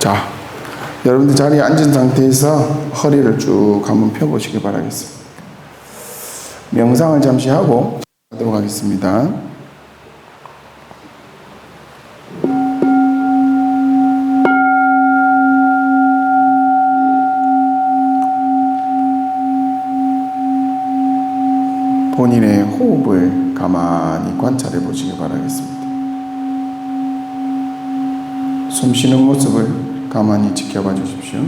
자, 여러분들 자리에 앉은 상태에서 허리를 쭉 한번 펴보시기 바라겠습니다. 명상을 잠시 하고 하도록 하겠습니다. 본인의 호흡을 가만히 관찰해 보시기 바라겠습니다. 숨 쉬는 모습을 가만히 지켜봐 주십시오.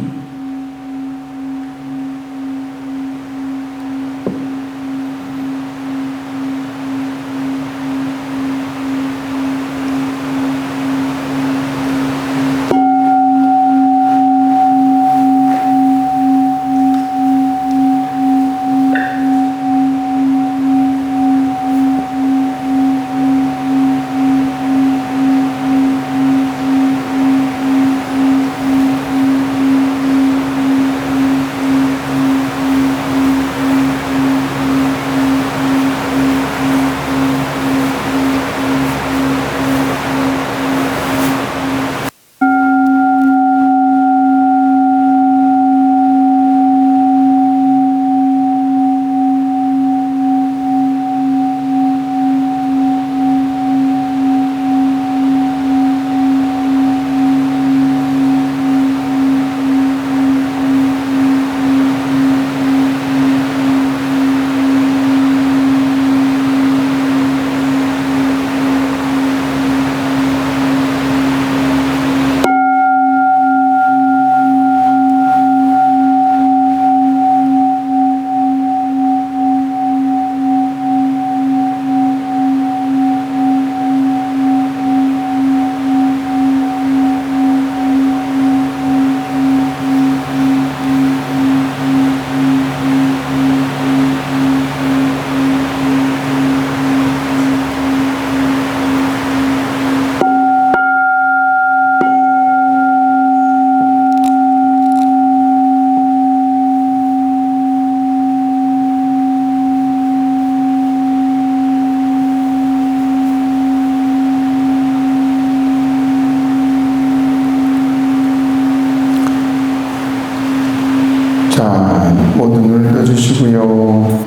모두 눈을 떠주시고요.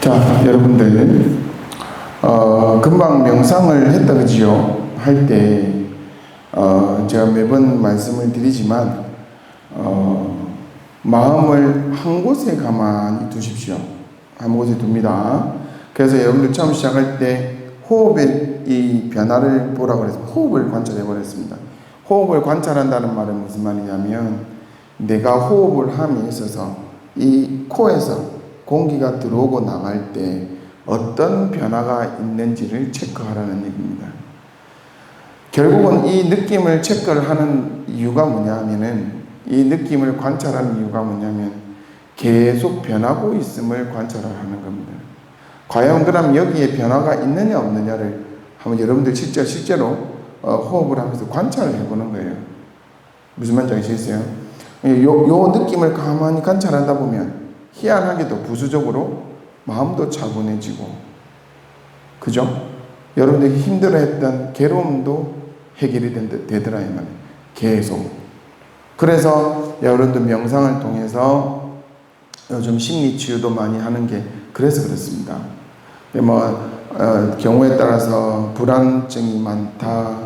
자, 여러분들 금방 명상을 했다 그지요? 할 때 제가 매번 말씀을 드리지만 마음을 한 곳에 가만히 두십시오. 한 곳에 둡니다. 그래서 여러분들 처음 시작할 때 호흡의 이 변화를 보라고 그랬습니다. 호흡을 관찰해 버렸습니다. 호흡을 관찰한다는 말은 무슨 말이냐면 내가 호흡을 함에 있어서 이 코에서 공기가 들어오고 나갈 때 어떤 변화가 있는지를 체크하라는 얘기입니다. 결국은 이 느낌을 체크를 하는 이유가 뭐냐면은 이 느낌을 관찰하는 이유가 뭐냐면 계속 변하고 있음을 관찰하는 겁니다. 과연 그럼 여기에 변화가 있느냐 없느냐를 한번 여러분들 실제로 호흡을 하면서 관찰을 해보는 거예요. 무슨 말인지 아시겠어요? 요 느낌을 가만히 관찰하다 보면 희한하게도 부수적으로 마음도 차분해지고, 그죠? 여러분들이 힘들어했던 괴로움도 해결이 되더라 이 말이에요. 계속. 그래서 여러분들 명상을 통해서 요즘 심리 치유도 많이 하는 게 그래서 그렇습니다. 경우에 따라서 불안증이 많다,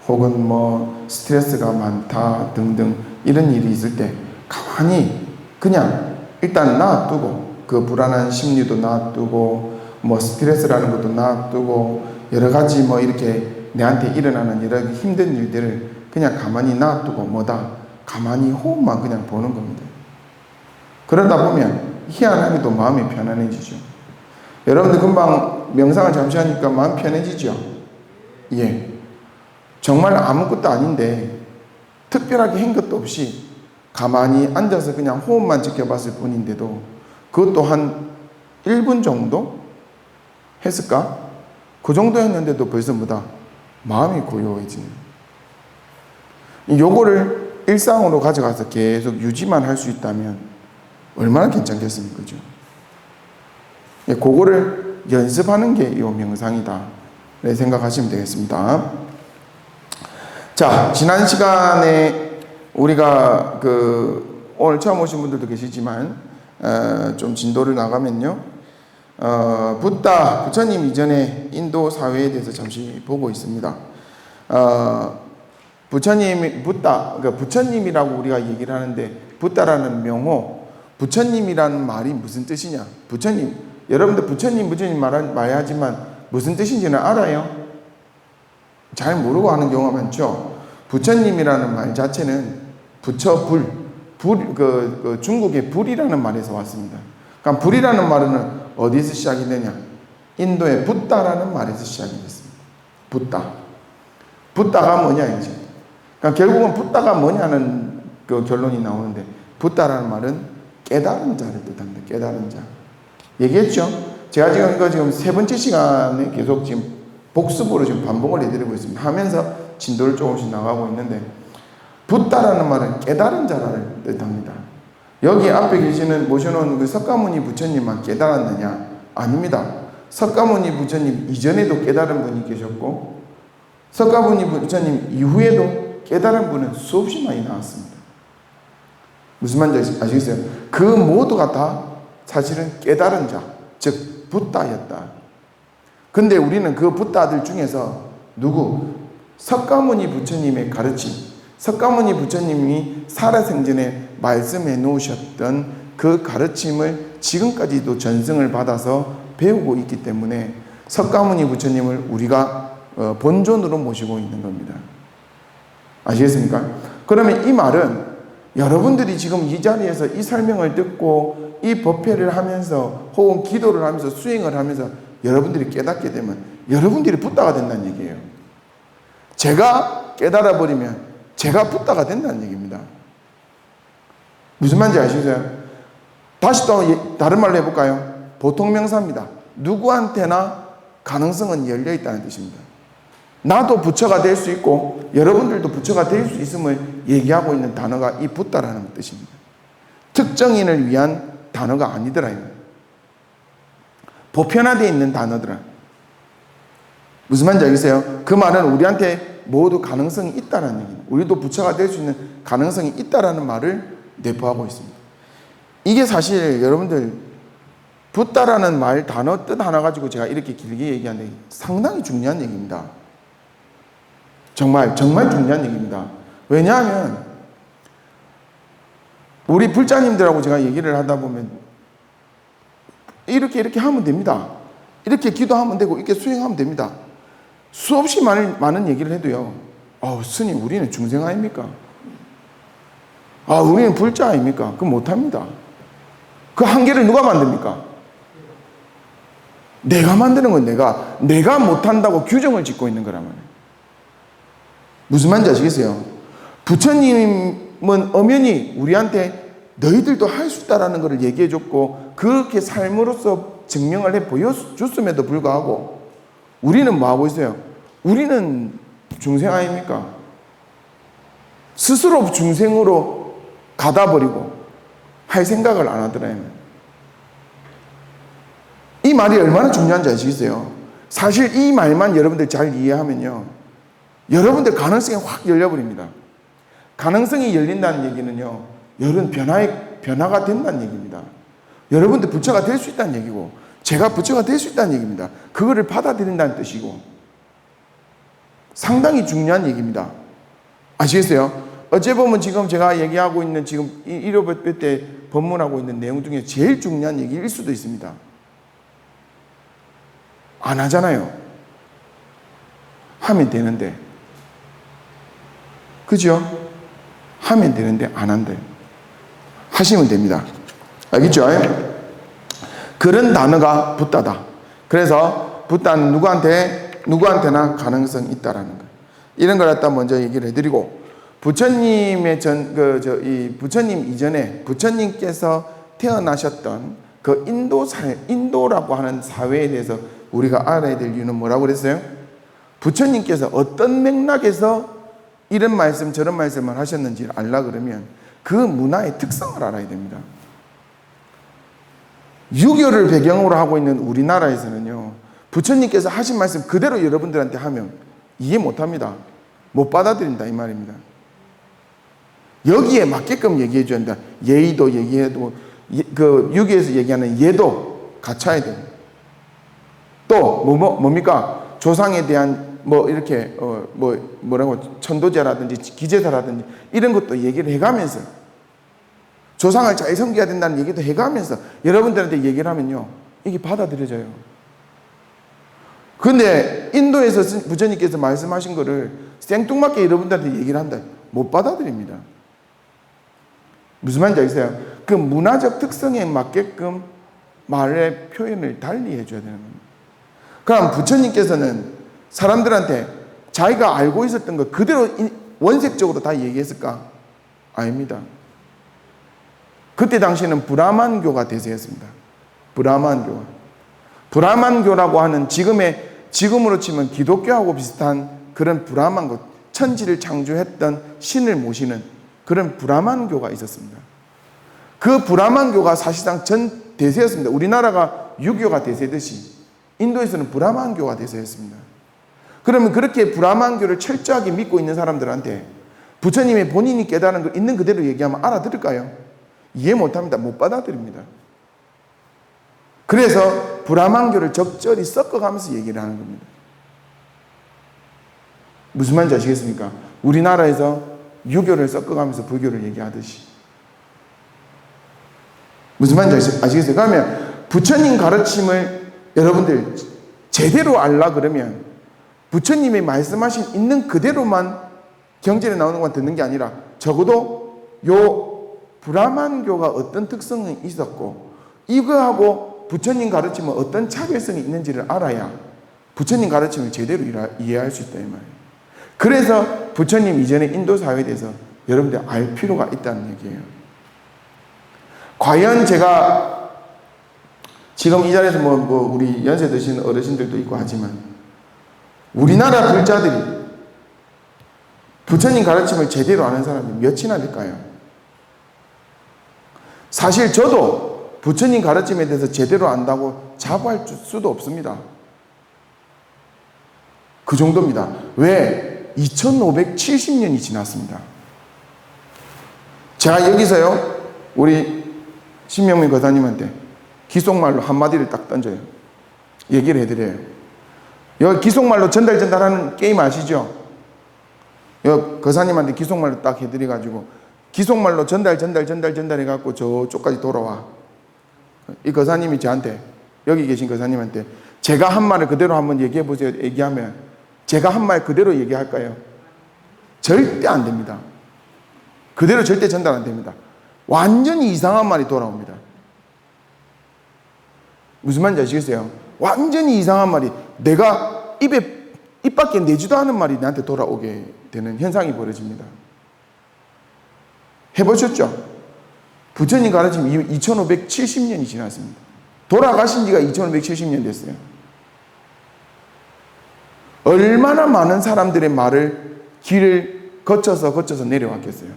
혹은 스트레스가 많다 등등 이런 일이 있을 때 가만히 그냥 일단 놔두고, 그 불안한 심리도 놔두고, 스트레스라는 것도 놔두고, 여러 가지 이렇게 내한테 일어나는 여러 힘든 일들을 그냥 가만히 놔두고 가만히 호흡만 그냥 보는 겁니다. 그러다 보면 희한하게도 마음이 편안해지죠. 여러분들 금방 명상을 잠시 하니까 마음 편해지죠? 예. 정말 아무것도 아닌데 특별하게 한 것도 없이 가만히 앉아서 그냥 호흡만 지켜봤을 뿐인데도 그것도 한 1분 정도 했을까? 그 정도 했는데도 벌써 마음이 고요해지는. 요거를 일상으로 가져가서 계속 유지만 할 수 있다면 얼마나 괜찮겠습니까? 그죠? 그거를 연습하는 게 이 명상이다 생각하시면 되겠습니다. 자, 지난 시간에 우리가 오늘 처음 오신 분들도 계시지만 좀 진도를 나가면요, 부처님 이전에 인도 사회에 대해서 잠시 보고 있습니다. 부처님이라고 우리가 얘기를 하는데, 부다라는 명호, 부처님이라는 말이 무슨 뜻이냐? 부처님, 여러분들 부처님 말하지만 무슨 뜻인지는 알아요? 잘 모르고 하는 경우가 많죠. 부처님이라는 말 자체는 중국의 불이라는 말에서 왔습니다. 그러니까 불이라는 말은 어디서 시작이 되냐? 인도의 부다라는 말에서 시작이 됐습니다. 부다가 뭐냐 이제. 그러니까 결국은 부다가 뭐냐는 결론이 나오는데, 부다라는 말은 깨달은 자를 뜻합니다. 깨달은 자. 얘기했죠? 제가 지금 세 번째 시간에 계속 지금 복습으로 지금 반복을 해드리고 있습니다. 하면서 진도를 조금씩 나가고 있는데, 부다라는 말은 깨달은 자를 뜻합니다. 여기 앞에 모셔놓은 석가모니 부처님만 깨달았느냐? 아닙니다. 석가모니 부처님 이전에도 깨달은 분이 계셨고, 석가모니 부처님 이후에도 깨달은 분은 수없이 많이 나왔습니다. 무슨 말인지 아시겠어요? 그 모두가 다 사실은 깨달은 자, 즉 부다였다. 근데 우리는 그 부다들 중에서 석가모니 부처님의 가르침, 석가모니 부처님이 살아생전에 말씀해 놓으셨던 그 가르침을 지금까지도 전승을 받아서 배우고 있기 때문에 석가모니 부처님을 우리가 본존으로 모시고 있는 겁니다. 아시겠습니까? 그러면 이 말은 여러분들이 지금 이 자리에서 이 설명을 듣고 이 법회를 하면서 혹은 기도를 하면서 수행을 하면서 여러분들이 깨닫게 되면 여러분들이 부다가 된다는 얘기예요. 제가 깨달아 버리면 제가 부다가 된다는 얘기입니다. 무슨 말인지 아시겠어요? 다시 또 다른 말로 해볼까요? 보통 명사입니다. 누구한테나 가능성은 열려 있다는 뜻입니다. 나도 부처가 될 수 있고 여러분들도 부처가 될 수 있음을 얘기하고 있는 단어가 이 부다라는 뜻입니다. 특정인을 위한 단어가 아니더라. 보편화되어 있는 단어더라. 무슨 말인지 알겠어요? 그 말은 우리한테 모두 가능성이 있다는 얘기입니다. 우리도 부처가 될 수 있는 가능성이 있다는 말을 내포하고 있습니다. 이게 사실 여러분들 부다라는 말 단어 뜻 하나 가지고 제가 이렇게 길게 얘기하는데 상당히 중요한 얘기입니다. 정말 중요한 얘기입니다. 왜냐하면 우리 불자님들하고 제가 얘기를 하다 보면 이렇게 하면 됩니다. 이렇게 기도하면 되고 이렇게 수행하면 됩니다. 수없이 많은 얘기를 해도요, 스님 우리는 중생 아닙니까? 우리는 불자 아닙니까? 그거 못합니다. 그 한계를 누가 만듭니까? 내가 만드는 건 내가 못한다고 규정을 짓고 있는 거라면. 무슨 말인지 아시겠어요? 부처님은 엄연히 우리한테 너희들도 할 수 있다라는 것을 얘기해 줬고 그렇게 삶으로써 증명을 해 보여줬음에도 불구하고 우리는 뭐 하고 있어요? 우리는 중생 아닙니까? 스스로 중생으로 가다 버리고 할 생각을 안 하더라요. 이 말이 얼마나 중요한지 아시겠어요? 사실 이 말만 여러분들 잘 이해하면요, 여러분들 가능성이 확 열려버립니다. 가능성이 열린다는 얘기는요, 여러분 변화가 된다는 얘기입니다. 여러분들 부처가 될 수 있다는 얘기고, 제가 부처가 될 수 있다는 얘기입니다. 그거를 받아들인다는 뜻이고, 상당히 중요한 얘기입니다. 아시겠어요? 어째 보면 지금 제가 얘기하고 있는 지금 일요일 때 법문하고 있는 내용 중에 제일 중요한 얘기일 수도 있습니다. 안 하잖아요. 하면 되는데. 그죠? 하면 되는데 안 한대요. 하시면 됩니다. 알겠죠? 그런 단어가 부다다. 그래서 부다는 누구한테나 가능성이 있다라는 거예요. 이런 걸 갖다 먼저 얘기를 해드리고, 부처님의 부처님 이전에 부처님께서 태어나셨던 그 인도라고 하는 사회에 대해서 우리가 알아야 될 이유는 뭐라고 그랬어요? 부처님께서 어떤 맥락에서 이런 말씀 저런 말씀을 하셨는지를 알라 그러면 그 문화의 특성을 알아야 됩니다. 유교를 배경으로 하고 있는 우리나라에서는요, 부처님께서 하신 말씀 그대로 여러분들한테 하면 이해 못합니다. 못 받아들인다 이 말입니다. 여기에 맞게끔 얘기해 줘야 된다. 예의도 얘기해도 그 유교에서 얘기하는 예도 갖춰야 돼요. 또 뭡니까? 조상에 대한 뭐 이렇게 뭐라고 천도제라든지 기제사라든지 이런 것도 얘기를 해가면서 조상을 잘 섬겨야 된다는 얘기도 해가면서 여러분들한테 얘기를 하면요, 이게 받아들여져요. 근데 인도에서 부처님께서 말씀하신 거를 생뚱맞게 여러분들한테 얘기를 한다, 못 받아들입니다. 무슨 말인지 아세요? 그 문화적 특성에 맞게끔 말의 표현을 달리 해줘야 되는 겁니다. 그럼 부처님께서는 사람들한테 자기가 알고 있었던 거 그대로 원색적으로 다 얘기했을까? 아닙니다. 그때 당시에는 브라만교가 대세였습니다. 브라만교라고 하는 지금으로 치면 기독교하고 비슷한 그런 브라만교, 천지를 창조했던 신을 모시는 그런 브라만교가 있었습니다. 그 브라만교가 사실상 전 대세였습니다. 우리나라가 유교가 대세듯이 인도에서는 브라만교가 대세였습니다. 그러면 그렇게 브라만교를 철저하게 믿고 있는 사람들한테 부처님의 본인이 깨달은 걸 있는 그대로 얘기하면 알아들을까요? 이해 못합니다. 못 받아들입니다. 그래서 브라만교를 적절히 섞어가면서 얘기를 하는 겁니다. 무슨 말인지 아시겠습니까? 우리나라에서 유교를 섞어가면서 불교를 얘기하듯이. 무슨 말인지 아시겠어요? 그러면 부처님 가르침을 여러분들 제대로 알라 그러면 부처님이 말씀하신 있는 그대로만 경전에 나오는 것만 듣는 게 아니라 적어도 요 브라만교가 어떤 특성이 있었고 이거하고 부처님 가르침은 어떤 차별성이 있는지를 알아야 부처님 가르침을 제대로 이해할 수 있다 이 말이에요. 그래서 부처님 이전에 인도 사회에 대해서 여러분들 알 필요가 있다는 얘기예요. 과연 제가 지금 이 자리에서 우리 연세 드신 어르신들도 있고 하지만 우리나라 불자들이 부처님 가르침을 제대로 아는 사람이 몇이나 될까요? 사실 저도 부처님 가르침에 대해서 제대로 안다고 자부할 수도 없습니다. 그 정도입니다. 왜? 2570년이 지났습니다. 제가 여기서요, 우리 신명민 거사님한테 기속말로 한마디를 딱 던져요. 얘기를 해드려요. 여기 기속말로 전달하는 게임 아시죠? 여기 거사님한테 기속말로 딱 해드려가지고 기속말로 전달해갖고 저쪽까지 돌아와. 이 거사님이 저한테, 여기 계신 거사님한테 제가 한 말을 그대로 한번 얘기해보세요. 얘기하면 제가 한 말 그대로 얘기할까요? 절대 안 됩니다. 그대로 절대 전달 안 됩니다. 완전히 이상한 말이 돌아옵니다. 무슨 말인지 아시겠어요? 완전히 이상한 말이, 내가 입 밖에 내지도 않은 말이 나한테 돌아오게 되는 현상이 벌어집니다. 해보셨죠? 부처님 가르침 2570년이 지났습니다. 돌아가신 지가 2570년 됐어요. 얼마나 많은 사람들의 말을 길을 거쳐서 내려왔겠어요.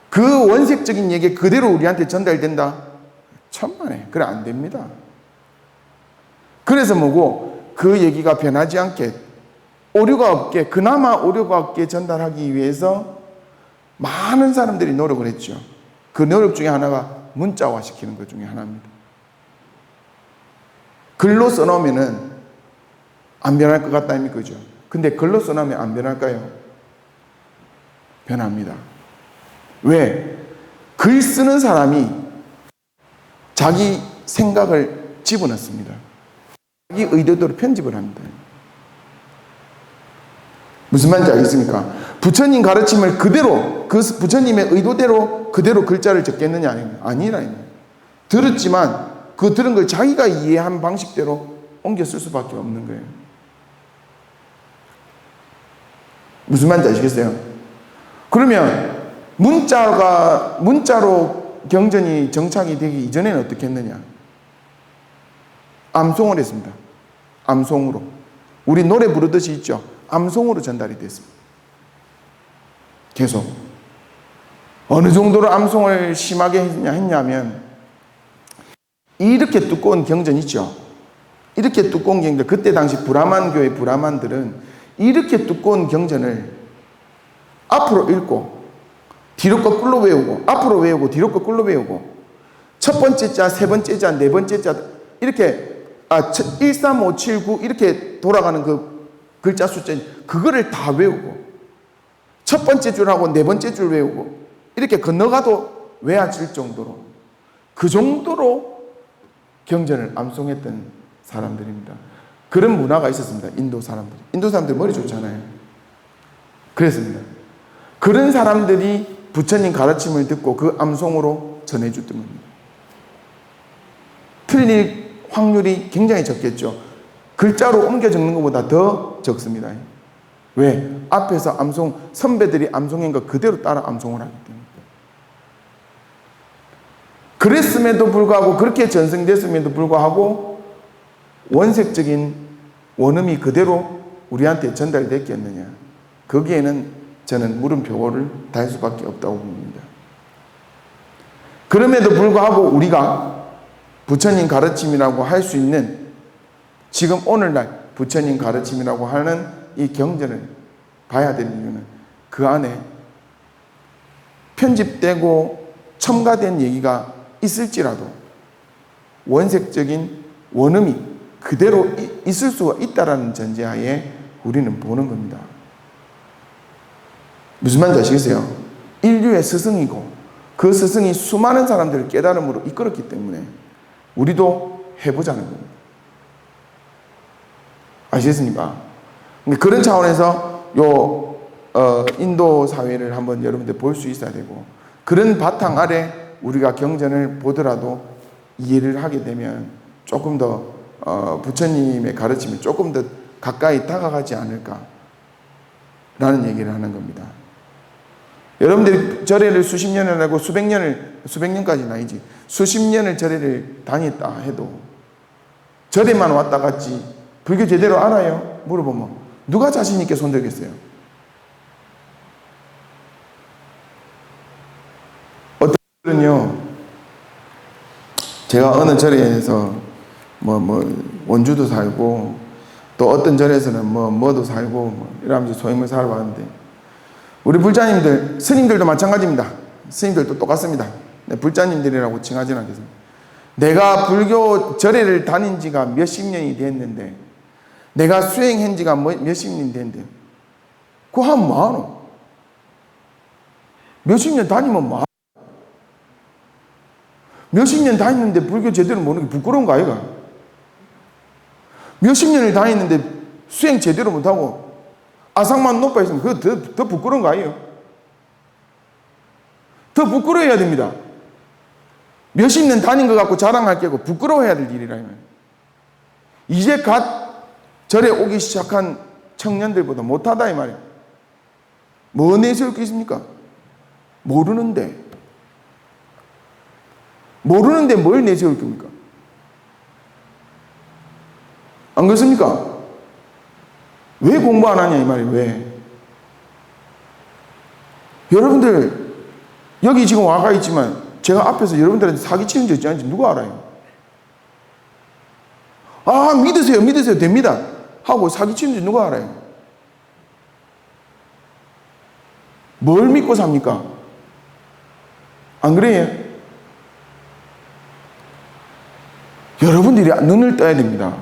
그 원색적인 얘기 그대로 우리한테 전달된다? 천만에. 그래 안 됩니다. 그래서 뭐고, 그 얘기가 변하지 않게, 오류가 없게, 그나마 오류가 없게 전달하기 위해서 많은 사람들이 노력을 했죠. 그 노력 중에 하나가 문자화 시키는 것 중에 하나입니다. 글로 써놓으면은 안 변할 것 같다는 거죠. 근데 글로 써놓으면 안 변할까요? 변합니다. 왜? 글 쓰는 사람이 자기 생각을 집어넣습니다. 자기 의도대로 편집을 합니다. 무슨 말인지 알겠습니까? 부처님 가르침을 그대로, 그 부처님의 의도대로 그대로 글자를 적겠느냐? 아니라. 들었지만 그 들은 걸 자기가 이해한 방식대로 옮겨 쓸 수밖에 없는 거예요. 무슨 말인지 아시겠어요? 그러면 문자로 경전이 정착이 되기 이전에는 어떻게 했느냐? 암송을 했습니다. 암송으로. 우리 노래 부르듯이 있죠? 암송으로 전달이 됐습니다. 계속. 어느 정도로 암송을 심하게 했냐면, 이렇게 두꺼운 경전 있죠? 이렇게 두꺼운 경전, 그때 당시 브라만교의 브라만들은 이렇게 두꺼운 경전을 앞으로 읽고 뒤로 거꾸로 외우고, 앞으로 외우고, 뒤로 거꾸로 외우고, 첫 번째 자, 세 번째 자, 네 번째 자, 이렇게, 1, 3, 5, 7, 9, 이렇게 돌아가는 그 글자 숫자, 그거를 다 외우고, 첫 번째 줄하고 네 번째 줄 외우고, 이렇게 건너가도 외워질 정도로, 그 정도로 경전을 암송했던 사람들입니다. 그런 문화가 있었습니다. 인도 사람들. 인도 사람들 머리 좋잖아요. 그랬습니다. 그런 사람들이 부처님 가르침을 듣고 그 암송으로 전해줬던 겁니다. 틀릴 확률이 굉장히 적겠죠. 글자로 옮겨 적는 것보다 더 적습니다. 왜? 앞에서 암송, 선배들이 암송한 거 그대로 따라 암송을 하기 때문에. 그랬음에도 불구하고, 그렇게 전승됐음에도 불구하고 원색적인 원음이 그대로 우리한테 전달됐겠느냐. 거기에는 저는 물음표를 달 수밖에 없다고 봅니다. 그럼에도 불구하고 우리가 부처님 가르침이라고 할 수 있는, 지금 오늘날 부처님 가르침이라고 하는 이 경전을 봐야 될 이유는 그 안에 편집되고 첨가된 얘기가 있을지라도 원색적인 원음이 그대로 있을 수가 있다라는 전제하에 우리는 보는 겁니다. 무슨 말인지 아시겠어요? 인류의 스승이고 그 스승이 수많은 사람들을 깨달음으로 이끌었기 때문에 우리도 해보자는 겁니다. 아시겠습니까? 그런 차원에서 인도 사회를 한번 여러분들 볼 수 있어야 되고, 그런 바탕 아래 우리가 경전을 보더라도 이해를 하게 되면 조금 더 부처님의 가르침이 조금 더 가까이 다가가지 않을까 라는 얘기를 하는 겁니다. 여러분들이 절에를 수십 년을 하고 수백 년까지는 아니지, 수십 년을 절에를 다녔다 해도 절에만 왔다 갔지 불교 제대로 알아요? 물어보면 누가 자신 있게 손들겠어요? 어떤 분들은요, 제가 어느 절에서 원주도 살고 또 어떤 절에서는 뭐도 살고 이러면서 소임을 살아봤는데, 우리 불자님들, 스님들도 마찬가지입니다. 스님들도 똑같습니다. 불자님들이라고 칭하지는 않겠습니다. 내가 불교 절에를 다닌 지가 몇십 년이 됐는데, 내가 수행한 지가 몇십 년이 됐는데, 그거 하면 뭐하노? 몇십 년 다니면 뭐하노? 몇십 년 다녔는데 불교 제대로 모르는 게 부끄러운 거 아이가? 몇십 년을 다녔는데 수행 제대로 못하고 아상만 높아 있으면 그거 더 부끄러운 거 아니에요? 더 부끄러워해야 됩니다. 몇십 년 다닌 것 갖고 자랑할 게고 부끄러워해야 될 일이라면, 이제 갓 절에 오기 시작한 청년들보다 못하다 이 말이에요. 뭐 내세울 게 있습니까? 모르는데 뭘 내세울 겁니까? 안 그렇습니까? 왜 공부 안 하냐 이 말이에요. 왜? 여러분들 여기 지금 와가 있지만 제가 앞에서 여러분들한테 사기치는 적 있지 누가 알아요? 믿으세요 됩니다 하고 사기치는 줄 누가 알아요? 뭘 믿고 삽니까? 안 그래요? 여러분들이 눈을 떠야 됩니다.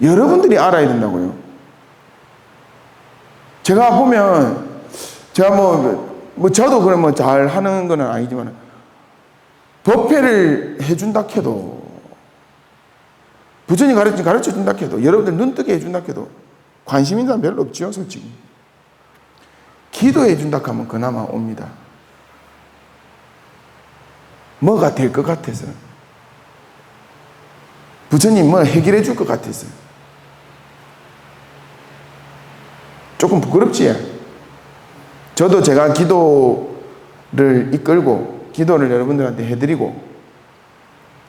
여러분들이 알아야 된다고요. 제가 보면, 제가 저도 그러면 잘 하는 건 아니지만, 법회를 해준다 해도, 부처님 가르쳐 준다 해도, 여러분들 눈뜨게 해준다 해도, 관심 있는 사람 별로 없죠, 솔직히. 기도해 준다 하면 그나마 옵니다. 뭐가 될 것 같아서. 부처님 해결해 줄 것 같아서. 조금 부끄럽지? 저도 제가 기도를 이끌고 기도를 여러분들한테 해드리고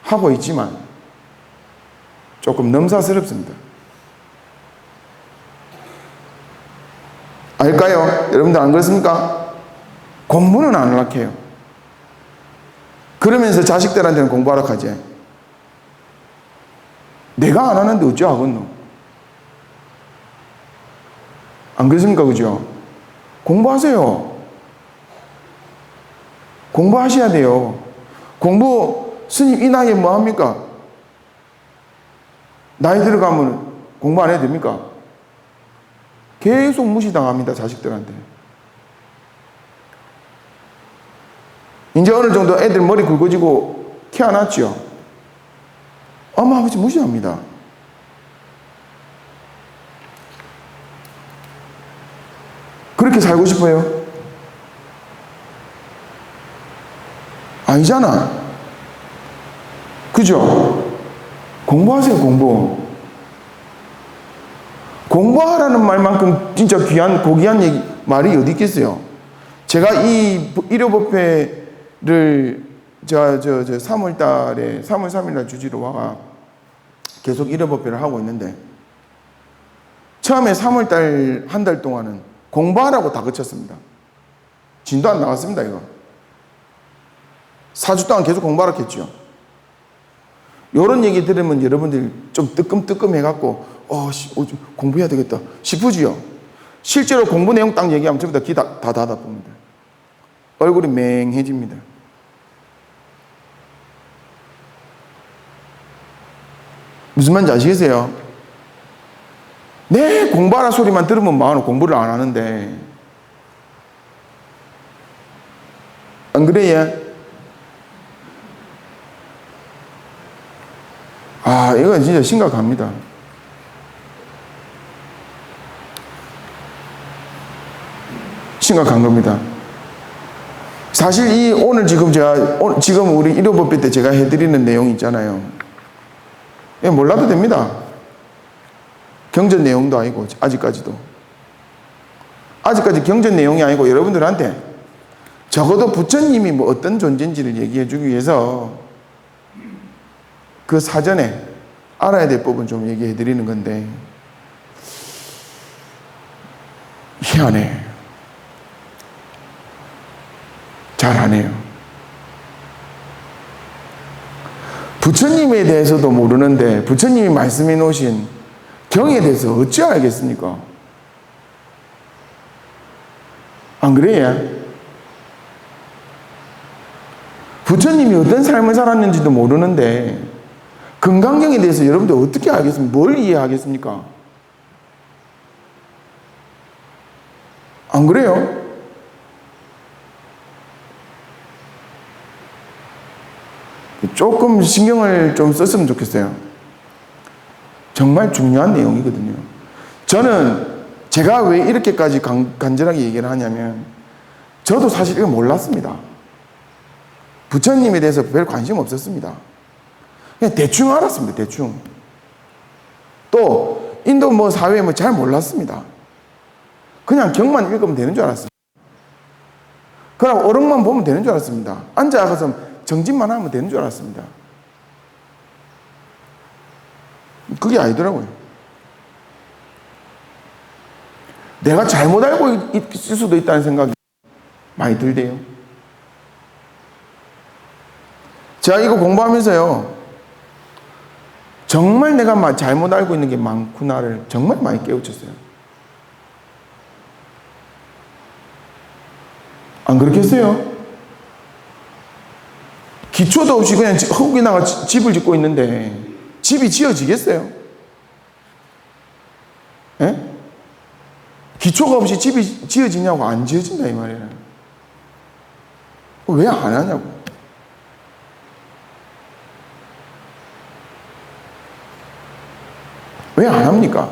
하고 있지만 조금 넘사스럽습니다. 알까요? 여러분들 안 그렇습니까? 공부는 안 하려고 해요. 그러면서 자식들한테는 공부하라고 하지. 내가 안 하는데 어찌 하겠노? 안 그렇습니까? 그죠? 공부하세요. 공부하셔야 돼요. 공부, 스님 이 나이에 뭐 합니까? 나이 들어가면 공부 안 해도 됩니까? 계속 무시당합니다, 자식들한테. 이제 어느 정도 애들 머리 굵어지고 키워놨죠? 엄마, 아버지 무시합니다. 그렇게 살고 싶어요? 아니잖아. 그죠? 공부하세요, 공부. 공부하라는 말만큼 진짜 귀한, 고귀한 말이 어디 있겠어요? 제가 이 일요법회를 제가 3월 달에, 3월 3일 날 주지로 와가 계속 일요법회를 하고 있는데, 처음에 3월 달, 한 달 동안은 공부하라고 다 그쳤습니다. 진도 안 나왔습니다, 이거. 4주 동안 계속 공부하라고 했죠. 요런 얘기 들으면 여러분들 좀 뜨끔뜨끔 해갖고, 공부해야 되겠다 싶으지요? 실제로 공부 내용 딱 얘기하면 전부 다 귀 다 닫아봅니다. 얼굴이 맹해집니다. 무슨 말인지 아시겠어요? 네, 공부하라 소리만 들으면 마음은 공부를 안 하는데. 안 그래요? 이건 진짜 심각합니다. 심각한 겁니다. 사실 오늘 지금 우리 일요법회 때 제가 해드리는 내용 있잖아요. 몰라도 됩니다. 경전 내용도 아니고, 아직까지 경전 내용이 아니고, 여러분들한테 적어도 부처님이 뭐 어떤 존재인지를 얘기해 주기 위해서 그 사전에 알아야 될 법은 좀 얘기해 드리는 건데, 희한해. 잘 안 해요. 부처님에 대해서도 모르는데 부처님이 말씀해 놓으신 경에 대해서 어찌 알겠습니까? 안 그래요? 부처님이 어떤 삶을 살았는지도 모르는데 금강경에 대해서 여러분들 어떻게 알겠습니까? 뭘 이해하겠습니까? 안 그래요? 조금 신경을 좀 썼으면 좋겠어요. 정말 중요한 내용이거든요. 저는 제가 왜 이렇게까지 간절하게 얘기를 하냐면, 저도 사실 이걸 몰랐습니다. 부처님에 대해서 별 관심 없었습니다. 그냥 대충 알았습니다. 대충. 또 인도 사회 잘 몰랐습니다. 그냥 경만 읽으면 되는 줄 알았습니다. 그럼 어록만 보면 되는 줄 알았습니다. 앉아서 정진만 하면 되는 줄 알았습니다. 그게 아니더라고요. 내가 잘못 알고 있을 수도 있다는 생각이 많이 들대요. 제가 이거 공부하면서요, 정말 내가 잘못 알고 있는 게 많구나를 정말 많이 깨우쳤어요. 안 그렇겠어요? 기초도 없이 그냥 흙에다가 집을 짓고 있는데 집이 지어지겠어요? 예? 기초가 없이 집이 지어지냐고. 안 지어진다 이 말이에요. 왜 안 하냐고. 왜 안 합니까?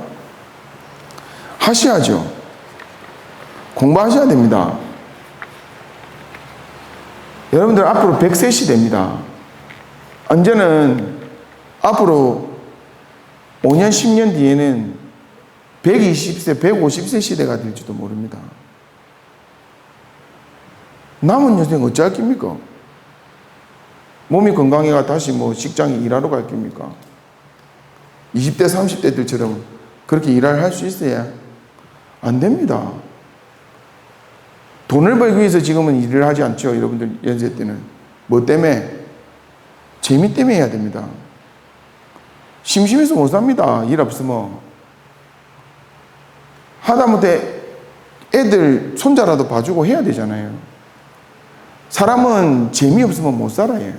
하셔야죠. 공부하셔야 됩니다. 여러분들 앞으로 100세 시대입니다. 언제는 앞으로 5년, 10년 뒤에는 120세, 150세 시대가 될지도 모릅니다. 남은 여생 어찌할 깁니까? 몸이 건강해가 다시 직장에 일하러 갈 깁니까? 20대, 30대들처럼 그렇게 일을 할 수 있어야 안 됩니다. 돈을 벌기 위해서 지금은 일을 하지 않죠. 여러분들 연세 때는. 뭐 때문에? 재미 때문에 해야 됩니다. 심심해서 못 삽니다. 일 없으면. 하다못해 애들 손자라도 봐주고 해야 되잖아요. 사람은 재미없으면 못 살아요.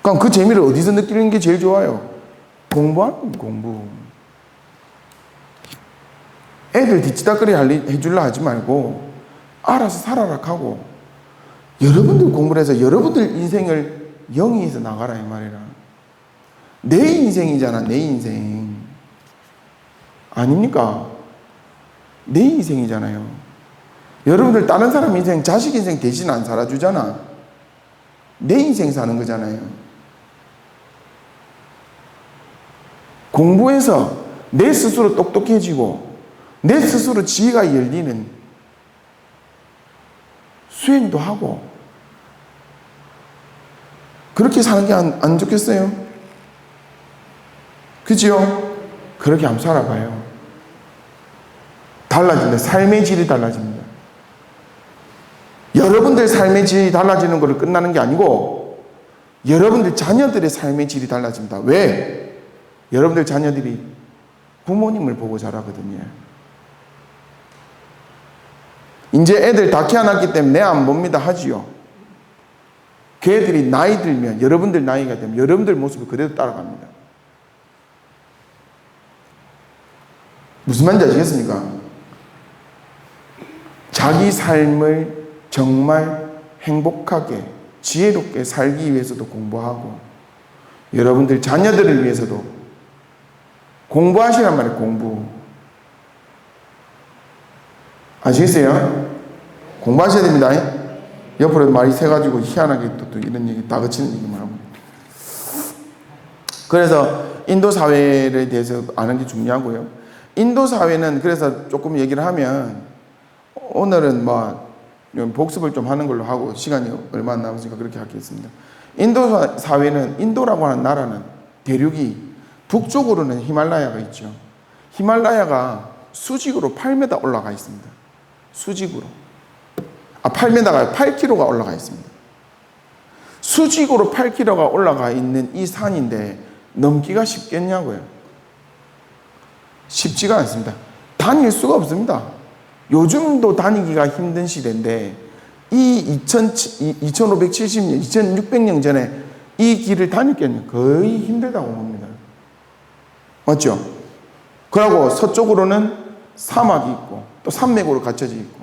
그럼 그 재미를 어디서 느끼는 게 제일 좋아요? 공부하는 공부. 애들 뒤치다거리 해줄라 하지 말고 알아서 살아라 하고 여러분들 공부를 해서 여러분들 인생을 영위해서 나가라 이 말이라. 내 인생이잖아. 내 인생 아닙니까? 내 인생이잖아요. 여러분들 다른 사람 인생, 자식 인생 대신 안 살아주잖아. 내 인생 사는 거잖아요. 공부해서 내 스스로 똑똑해지고 내 스스로 지혜가 열리는 수행도 하고 그렇게 사는 게 안 좋겠어요? 그죠? 그렇게 한번 살아봐요. 달라집니다. 삶의 질이 달라집니다. 여러분들 삶의 질이 달라지는 것으로 끝나는 게 아니고 여러분들 자녀들의 삶의 질이 달라집니다. 왜? 여러분들 자녀들이 부모님을 보고 자라거든요. 이제 애들 다 키워놨기 때문에 내 안 봅니다 하지요. 그 애들이 나이 들면 여러분들 나이가 되면 여러분들 모습을 그대로 따라갑니다. 무슨 말인지 아시겠습니까? 자기 삶을 정말 행복하게 지혜롭게 살기 위해서도 공부하고 여러분들 자녀들을 위해서도 공부하시란 말이에요. 공부 아시겠어요? 공부하셔야 됩니다. 옆으로 말이 새가지고 희한하게 또 이런 얘기 다 거치는 얘기만 하고. 그래서 인도 사회에 대해서 아는 게 중요하고요. 인도 사회는 그래서 조금 얘기를 하면 오늘은 뭐 복습을 좀 하는 걸로 하고 시간이 얼마 안 남았으니까 그렇게 하겠습니다. 인도 사회는 인도라고 하는 나라는 대륙이 북쪽으로는 히말라야가 있죠. 히말라야가 수직으로 8m 올라가 있습니다. 수직으로. 8m가 8km가 올라가 있습니다. 수직으로 8km가 올라가 있는 이 산인데 넘기가 쉽겠냐고요? 쉽지가 않습니다. 다닐 수가 없습니다. 요즘도 다니기가 힘든 시대인데 이 2570년, 2600년 전에 이 길을 다녔겠냐? 거의 힘들다고 봅니다. 맞죠? 그리고 서쪽으로는 사막이 있고 또 산맥으로 갖춰져 있고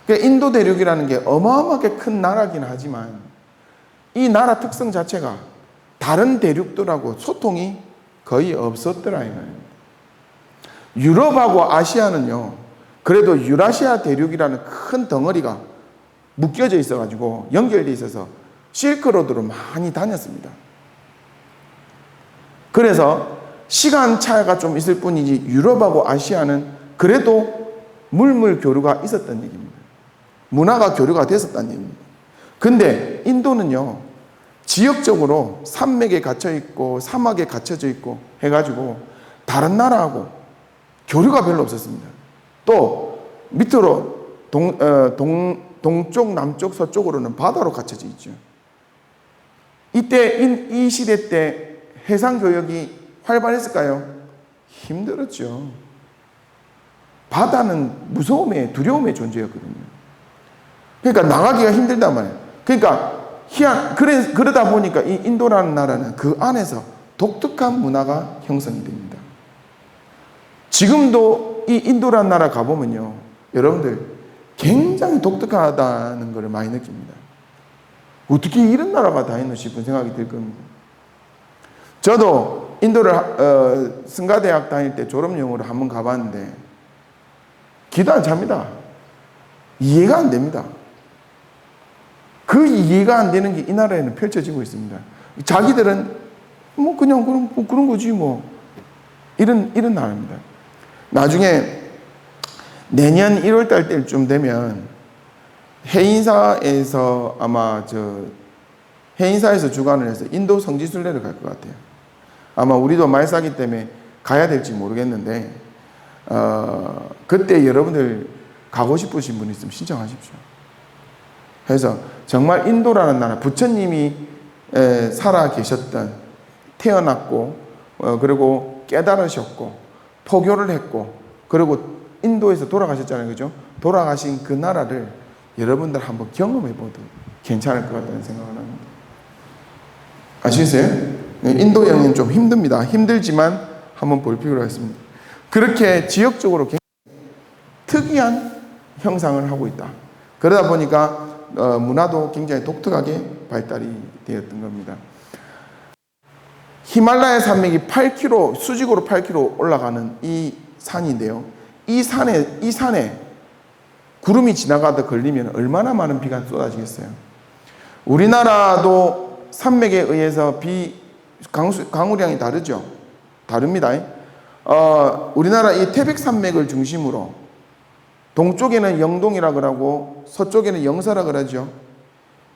그러니까 인도 대륙이라는 게 어마어마하게 큰 나라긴 하지만 이 나라 특성 자체가 다른 대륙들하고 소통이 거의 없었더라 이 말입니다. 유럽하고 아시아는요 그래도 유라시아 대륙이라는 큰 덩어리가 묶여져 있어가지고 연결되어 있어서 실크로드로 많이 다녔습니다. 그래서 시간 차이가 좀 있을 뿐이지 유럽하고 아시아는 그래도 물물 교류가 있었던 얘기입니다. 문화가 교류가 됐었다는 얘기입니다. 근데 인도는요 지역적으로 산맥에 갇혀있고 사막에 갇혀져 있고 해가지고 다른 나라하고 교류가 별로 없었습니다. 또 밑으로 동쪽, 남쪽, 서쪽으로는 바다로 갇혀져 있죠. 이때 이 시대 때 해상 교역이 활발했을까요? 힘들었죠. 바다는 무서움에 두려움의 존재였거든요. 그러니까 나가기가 힘들단 말이에요. 그러니까 그러다 보니까 이 인도라는 나라는 그 안에서 독특한 문화가 형성이 됩니다. 지금도 이 인도라는 나라 가보면요 여러분들 굉장히 독특하다는 것을 많이 느낍니다. 어떻게 이런 나라가 다 있나 싶은 생각이 들 겁니다. 저도 인도를 승가대학 다닐 때 졸업용으로 한번 가봤는데 기도 안 찹니다. 이해가 안 됩니다. 그 이해가 안 되는 게 이 나라에는 펼쳐지고 있습니다. 자기들은 뭐 그냥 그런 거지 뭐 이런 나라입니다. 나중에 내년 1월 달 때쯤 되면 해인사에서 아마 해인사에서 주관을 해서 인도 성지순례를 갈 것 같아요. 아마 우리도 말싸기 때문에 가야 될지 모르겠는데 그때 여러분들 가고 싶으신 분 있으면 신청하십시오. 그래서 정말 인도라는 나라 부처님이 살아 계셨던 태어났고 그리고 깨달으셨고 포교를 했고 그리고 인도에서 돌아가셨잖아요. 그죠? 돌아가신 그 나라를 여러분들 한번 경험해봐도 괜찮을 것 같다는 생각을 합니다. 아시겠어요? 인도 여행은 좀 힘듭니다. 힘들지만 한번 볼 필요가 있습니다. 그렇게 지역적으로 굉장히 특이한 형상을 하고 있다. 그러다 보니까 문화도 굉장히 독특하게 발달이 되었던 겁니다. 히말라야 산맥이 8km, 수직으로 8km 올라가는 이 산인데요. 이 산에 구름이 지나가다 걸리면 얼마나 많은 비가 쏟아지겠어요. 우리나라도 산맥에 의해서 강우량이 다르죠. 다릅니다. 우리나라 이 태백산맥을 중심으로 동쪽에는 영동이라 그러고 서쪽에는 영서라 그러죠.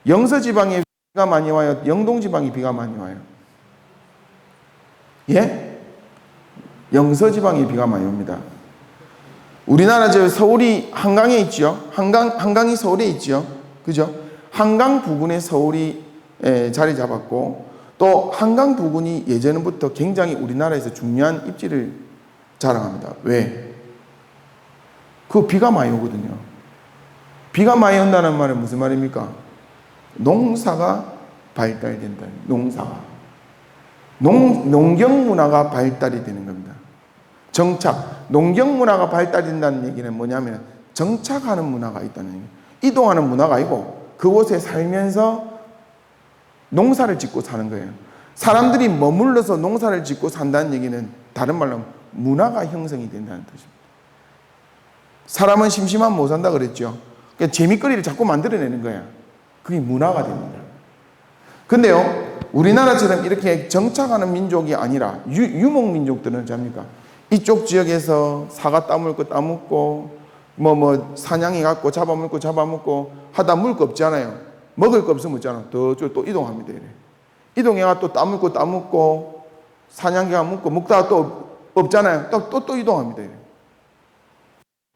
영서 지방에 비가 많이 와요. 영동 지방에 비가 많이 와요. 예? 영서 지방에 비가 많이 옵니다. 우리나라 저 서울이 한강에 있죠. 한강이 서울에 있죠. 그죠? 한강 부근에 서울이 자리 잡았고, 또 한강 부근이 예전부터 굉장히 우리나라에서 중요한 입지를 자랑합니다. 왜? 그 비가 많이 오거든요. 비가 많이 온다는 말은 무슨 말입니까? 농사가 발달된다. 농사가. 농경 문화가 발달이 되는 겁니다. 정착. 농경 문화가 발달된다는 얘기는 뭐냐면 정착하는 문화가 있다는 얘기예요. 이동하는 문화가 아니고 그곳에 살면서 농사를 짓고 사는 거예요. 사람들이 머물러서 농사를 짓고 산다는 얘기는 다른 말로 하면 문화가 형성이 된다는 뜻입니다. 사람은 심심하면 못 산다 그랬죠. 그러니까 재미거리를 자꾸 만들어내는 거야. 그게 문화가 됩니다. 근데요, 우리나라처럼 이렇게 정착하는 민족이 아니라 유목 민족들은 잡니까? 이쪽 지역에서 사과 따먹을 거 따먹고 사냥해 갖고 잡아먹고 하다 먹을 거 없잖아요. 먹을 거 없으면 없잖아. 또 이동합니다. 이래. 이동해가 또 따먹고 사냥해가 먹다가 또 없잖아요. 또 이동합니다. 이래.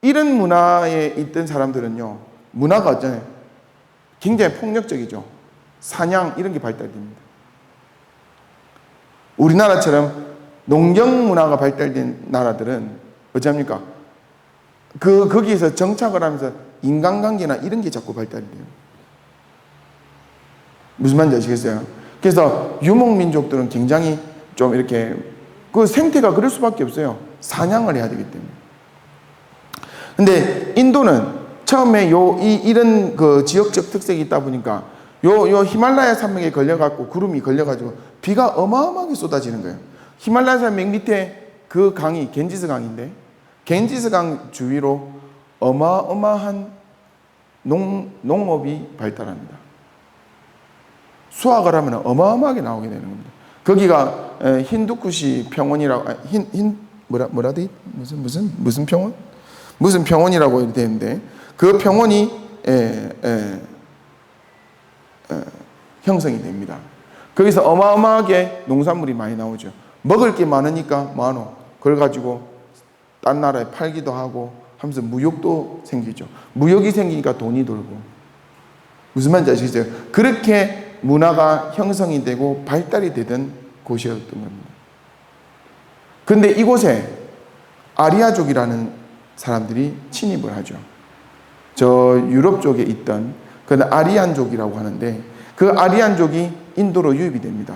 이런 문화에 있던 사람들은요, 문화가 어쩌나요? 굉장히 폭력적이죠. 사냥 이런 게 발달됩니다. 우리나라처럼 농경 문화가 발달된 나라들은 어찌합니까? 거기에서 정착을 하면서 인간관계나 이런 게 자꾸 발달이 돼요. 무슨 말인지 아시겠어요? 그래서 유목민족들은 굉장히 좀 이렇게 그 생태가 그럴 수밖에 없어요. 사냥을 해야 되기 때문에. 근데 인도는 처음에 이런 그 지역적 특색이 있다 보니까 요 히말라야 산맥에 걸려갖고 구름이 걸려가지고 비가 어마어마하게 쏟아지는 거예요. 히말라야 산맥 밑에 그 강이 겐지스 강인데 겐지스 강 주위로 어마어마한 농업이 발달합니다. 수확을 하면 어마어마하게 나오게 되는 겁니다. 거기가 힌두쿠시 평원이라고 뭐라 돼? 무슨 평원? 무슨 평원이라고 되는데 그 평원이 형성이 됩니다. 거기서 어마어마하게 농산물이 많이 나오죠. 먹을 게 많으니까 많어. 그걸 가지고 딴 나라에 팔기도 하고 하면서 무역도 생기죠. 무역이 생기니까 돈이 돌고. 무슨 말인지 아시겠어요? 그렇게 문화가 형성이 되고 발달이 되던 곳이었던 겁니다. 그런데 이곳에 아리아족이라는 사람들이 침입을 하죠. 저 유럽 쪽에 있던 그 아리안족이라고 하는데 그 아리안족이 인도로 유입이 됩니다.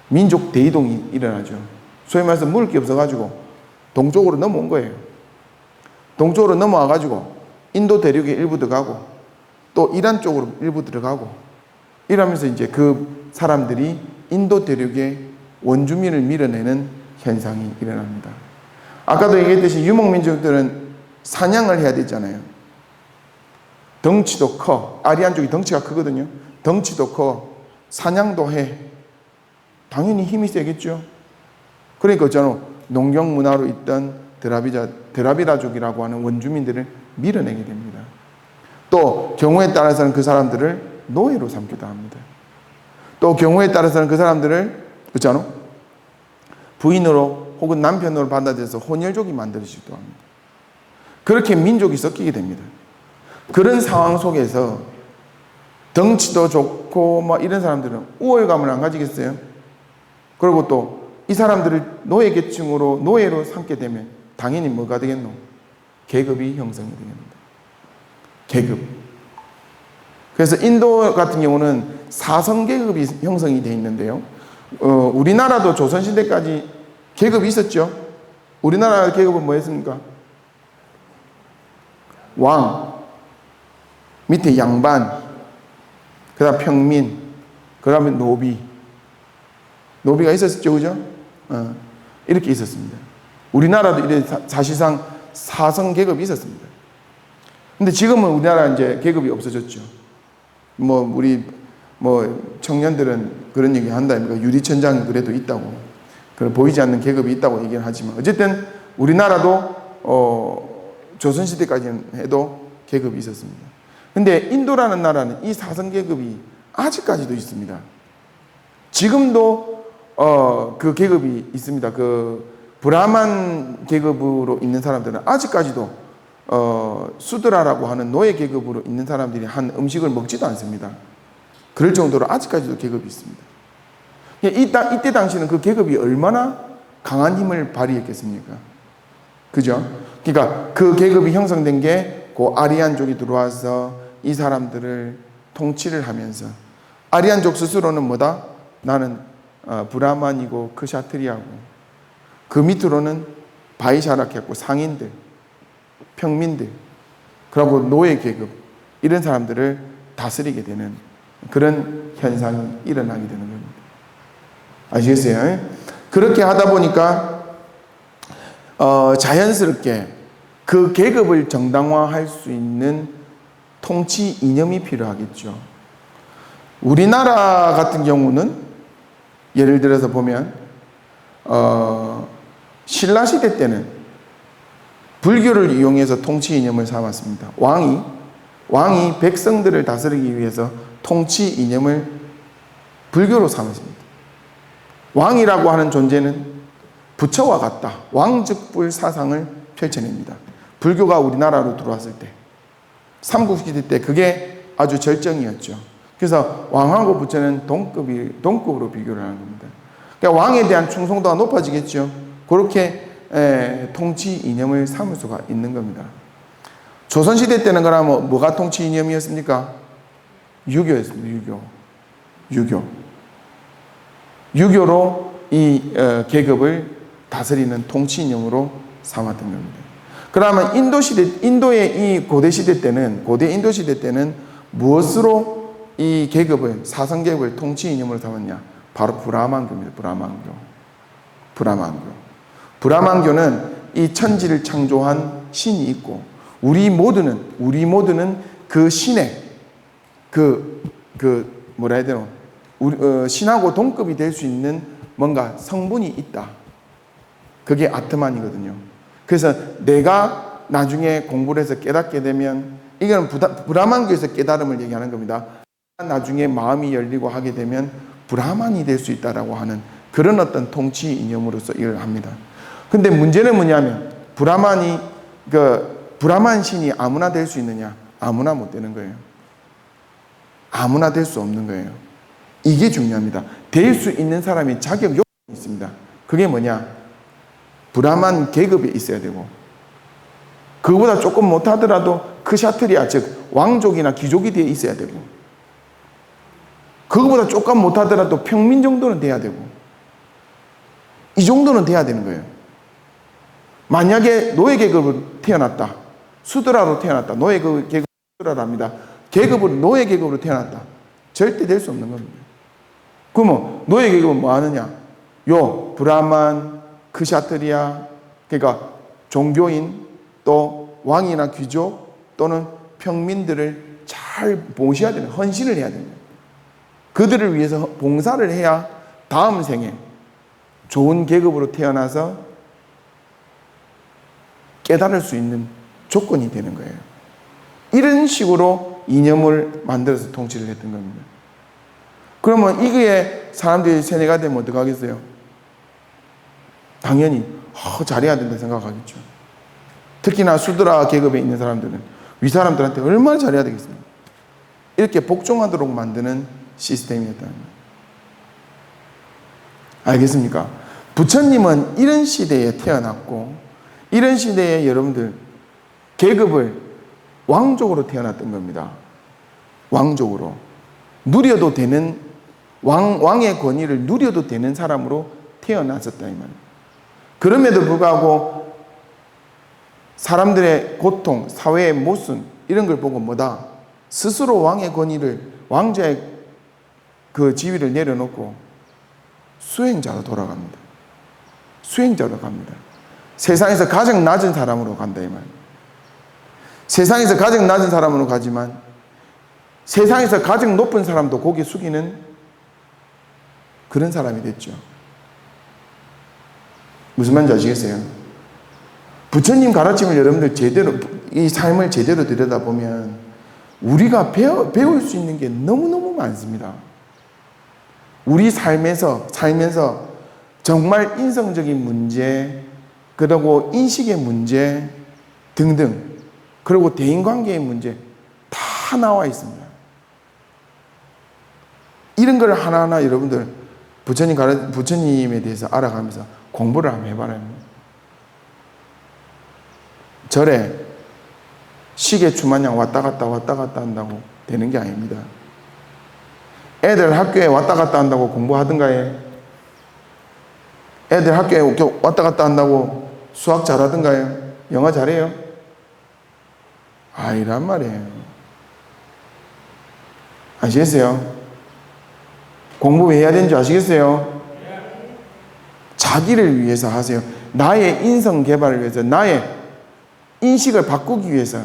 민족 대이동이 일어나죠. 소위 말해서 먹을 게 없어가지고 동쪽으로 넘어온 거예요. 동쪽으로 넘어와가지고 인도 대륙에 일부 들어가고 또 이란 쪽으로 일부 들어가고 이러면서 이제 그 사람들이 인도 대륙에 원주민을 밀어내는 현상이 일어납니다. 아까도 얘기했듯이 유목민족들은 사냥을 해야 되잖아요. 덩치도 커. 아리안족이 덩치가 크거든요. 덩치도 커. 사냥도 해. 당연히 힘이 세겠죠. 그러니까 저는 농경 문화로 있던 드라비다족이라고 하는 원주민들을 밀어내게 됩니다. 또 경우에 따라서는 그 사람들을 노예로 삼기도 합니다. 또 경우에 따라서는 그 사람들을 그렇잖아 부인으로 혹은 남편으로 받아들여서 혼혈족이 만들어지기도 합니다. 그렇게 민족이 섞이게 됩니다. 그런 상황 속에서 덩치도 좋고 막 이런 사람들은 우월감을 안 가지겠어요? 그리고 또 이 사람들을 노예 계층으로 노예로 삼게 되면 당연히 뭐가 되겠노? 계급이 형성이 되겠습니다. 계급. 그래서 인도 같은 경우는 사성 계급이 형성이 되어 있는데요. 우리나라도 조선시대까지 계급이 있었죠. 우리나라 계급은 뭐였습니까? 왕, 밑에 양반, 그 다음 평민, 그 다음에 노비. 노비가 있었죠, 그죠? 이렇게 있었습니다. 우리나라도 이래 사실상 사성 계급이 있었습니다. 근데 지금은 우리나라 이제 계급이 없어졌죠. 우리 청년들은 그런 얘기 한다. 유리천장이 그래도 있다고. 보이지 않는 계급이 있다고 얘기를 하지만, 어쨌든 우리나라도 조선시대까지는 해도 계급이 있었습니다. 근데 인도라는 나라는 이 사성 계급이 아직까지도 있습니다. 지금도 그 계급이 있습니다. 그 브라만 계급으로 있는 사람들은 아직까지도 수드라라고 하는 노예 계급으로 있는 사람들이 한 음식을 먹지도 않습니다. 그럴 정도로 아직까지도 계급이 있습니다. 이때 당시는 그 계급이 얼마나 강한 힘을 발휘했겠습니까? 그죠? 그러니까 그 계급이 형성된 게 그 아리안족이 들어와서 이 사람들을 통치를 하면서, 아리안족 스스로는 뭐다? 나는 브라만이고 크샤트리아고, 그 밑으로는 바이샤락했고 상인들, 평민들, 그리고 노예 계급, 이런 사람들을 다스리게 되는 그런 현상이 일어나게 되는 겁니다. 아시겠어요? 그렇게 하다 보니까 자연스럽게 그 계급을 정당화할 수 있는 통치 이념이 필요하겠죠. 우리나라 같은 경우는 예를 들어서 보면 신라시대 때는 불교를 이용해서 통치 이념을 삼았습니다. 왕이 백성들을 다스리기 위해서 통치 이념을 불교로 삼았습니다. 왕이라고 하는 존재는 부처와 같다. 왕즉불 사상을 펼쳐냅니다. 불교가 우리나라로 들어왔을 때, 삼국시대 때 그게 아주 절정이었죠. 그래서 왕하고 부처는 동급으로 비교를 하는 겁니다. 그러니까 왕에 대한 충성도가 높아지겠죠. 그렇게 통치 이념을 삼을 수가 있는 겁니다. 조선시대 때는 그러면 뭐가 통치 이념이었습니까? 유교였습니다. 유교로 이 계급을 다스리는 통치 이념으로 삼았던 겁니다. 그러면 인도의 이 고대 인도 시대 때는 무엇으로 이 계급을, 사성 계급을 통치 이념으로 삼았냐? 바로 브라만교입니다. 브라만교는 이 천지를 창조한 신이 있고, 우리 모두는 그 신의 뭐라 해야 되나? 신하고 동급이 될 수 있는 뭔가 성분이 있다. 그게 아트만이거든요. 그래서 내가 나중에 공부를 해서 깨닫게 되면, 이건 브라만교에서 깨달음을 얘기하는 겁니다. 나중에 마음이 열리고 하게 되면 브라만이 될 수 있다라고 하는 그런 어떤 통치 이념으로서 이걸 합니다. 근데 문제는 뭐냐면, 브라만 신이 아무나 될 수 있느냐? 아무나 못 되는 거예요. 아무나 될 수 없는 거예요. 이게 중요합니다. 될 수 있는 사람이 자격 요건이 있습니다. 그게 뭐냐? 브라만 계급에 있어야 되고, 그거보다 조금 못하더라도 크샤트리아, 즉 왕족이나 귀족이 되어 있어야 되고, 그거보다 조금 못하더라도 평민 정도는 돼야 되고, 이 정도는 돼야 되는 거예요. 만약에 노예 계급으로 태어났다, 수드라로 태어났다, 노예 계급 수드라랍니다. 계급으로 노예 계급으로 태어났다, 절대 될 수 없는 겁니다. 그러면 노예 계급은 뭐 하느냐? 브라만, 크샤트리아, 그러니까 종교인, 또 왕이나 귀족 또는 평민들을 잘 모셔야 되는, 헌신을 해야 됩니다. 그들을 위해서 봉사를 해야 다음 생에 좋은 계급으로 태어나서 깨달을 수 있는 조건이 되는 거예요. 이런 식으로 이념을 만들어서 통치를 했던 겁니다. 그러면 이거에 사람들이 세뇌가 되면 어떡하겠어요? 당연히 잘해야 된다 생각하겠죠. 특히나 수드라 계급에 있는 사람들은 위 사람들한테 얼마나 잘해야 되겠습니까? 이렇게 복종하도록 만드는 시스템이었다는 거예요. 알겠습니까? 부처님은 이런 시대에 태어났고, 이런 시대에 여러분들 계급을 왕족으로 태어났던 겁니다. 왕족으로. 누려도 되는, 왕의 권위를 누려도 되는 사람으로 태어났었다, 이 말이에요. 그럼에도 불구하고 사람들의 고통, 사회의 모순, 이런 걸 보고 뭐다? 스스로 왕의 권위를, 왕자의 그 지위를 내려놓고 수행자로 돌아갑니다. 수행자로 갑니다. 세상에서 가장 낮은 사람으로 간다, 이 말이에요. 세상에서 가장 낮은 사람으로 가지만 세상에서 가장 높은 사람도 고개 숙이는 그런 사람이 됐죠. 무슨 말인지 아시겠어요? 부처님 가르침을 여러분들 제대로, 이 삶을 제대로 들여다보면 우리가 배울 수 있는 게 너무너무 많습니다. 우리 살면서 정말 인성적인 문제, 그리고 인식의 문제 등등, 그리고 대인관계의 문제 다 나와 있습니다. 이런 걸 하나하나 여러분들 부처님에 대해서 알아가면서 공부를 한번 해봐라. 절에 시계 추마냥 왔다 갔다 한다고 되는 게 아닙니다. 애들 학교에 왔다 갔다 한다고 공부하든가 해. 애들 학교에 왔다 갔다 한다고 수학 잘하든가 해. 영어 잘해요? 아니란 말이에요. 아시겠어요? 공부 왜 해야 되는지 아시겠어요? 자기를 위해서 하세요. 나의 인성 개발을 위해서, 나의 인식을 바꾸기 위해서,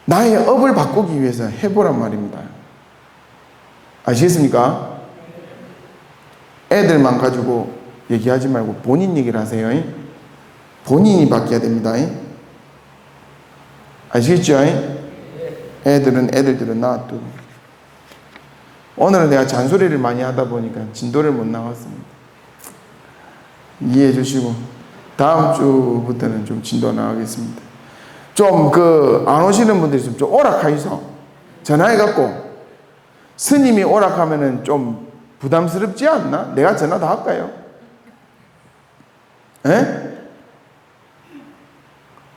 나의 업을 바꾸기 위해서 해보란 말입니다. 아시겠습니까? 애들만 가지고 얘기하지 말고 본인 얘기를 하세요. 본인이 바뀌어야 됩니다. 아시겠죠? 애들들은 놔두고. 오늘은 내가 잔소리를 많이 하다 보니까 진도를 못 나갔습니다. 이해해 주시고 다음 주부터는 좀 진도 나가겠습니다. 좀 안 오시는 분들 있으면 좀 오락하이소. 전화해갖고 스님이 오락하면은 좀 부담스럽지 않나? 내가 전화 다 할까요? 에?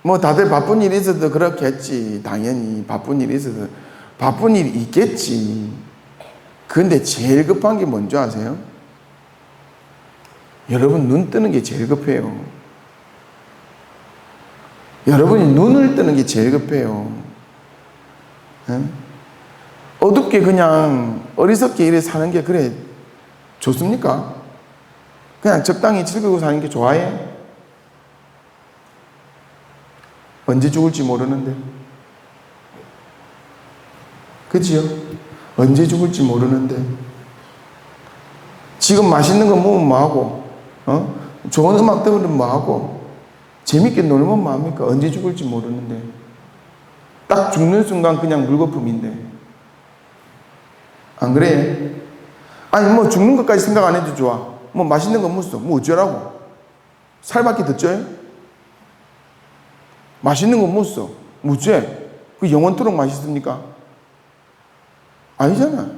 뭐 다들 바쁜 일이 있어도 그렇겠지. 당연히 바쁜 일이 있어도 바쁜 일이 있겠지. 근데 제일 급한 게 뭔지 아세요? 여러분 눈 뜨는 게 제일 급해요. 여러분이 눈을 뜨는 게 제일 급해요. 에? 어둡게 그냥 어리석게 이래 사는 게 그래 좋습니까? 그냥 적당히 즐기고 사는 게 좋아해? 언제 죽을지 모르는데. 그치요? 언제 죽을지 모르는데. 지금 맛있는 거 먹으면 뭐하고, 좋은 음악 들으면 뭐하고, 재밌게 놀면 뭐합니까? 언제 죽을지 모르는데. 딱 죽는 순간 그냥 물거품인데. 안 그래? 아니, 뭐 죽는 것까지 생각 안 해도 좋아. 뭐 맛있는 거 먹었어. 뭐 어쩌라고? 살밖에 더 쪄요? 맛있는 거 먹었어. 뭐 어째? 그 영원토록 맛있습니까? 아니잖아.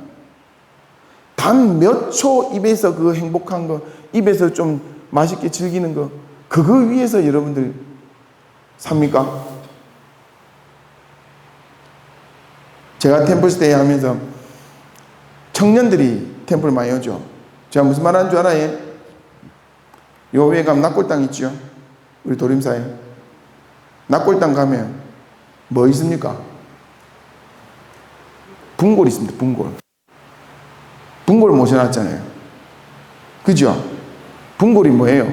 단 몇 초 입에서 그 행복한 거, 입에서 좀 맛있게 즐기는 거, 그거 위해서 여러분들 삽니까? 제가 템플스테이 하면서 청년들이 템플 많이 오죠. 제가 무슨 말 하는 줄 알아요? 요 위에 가면 낙골당 있죠? 우리 도림사에. 낙골당 가면 뭐 있습니까? 분골이 있습니다. 분골 모셔놨잖아요. 그죠? 분골이 뭐예요?